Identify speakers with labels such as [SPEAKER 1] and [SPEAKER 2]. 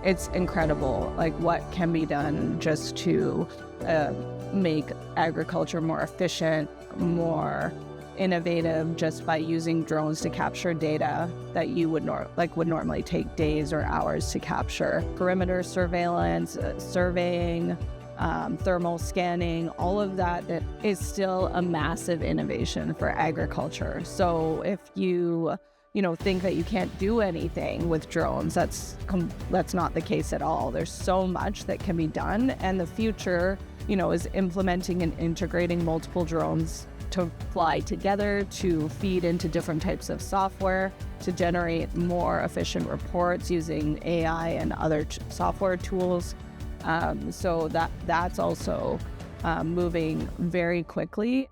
[SPEAKER 1] it's incredible, like what can be done just to make agriculture more efficient, more innovative, just by using drones to capture data that you would normally take days or hours to capture. Perimeter surveillance, surveying, thermal scanning, all of that is still a massive innovation for agriculture. So if you think that you can't do anything with drones, that's not the case at all. There's so much that can be done, and the future, is implementing and integrating multiple drones to fly together, to feed into different types of software, to generate more efficient reports using AI and other software tools. So that's also moving very quickly.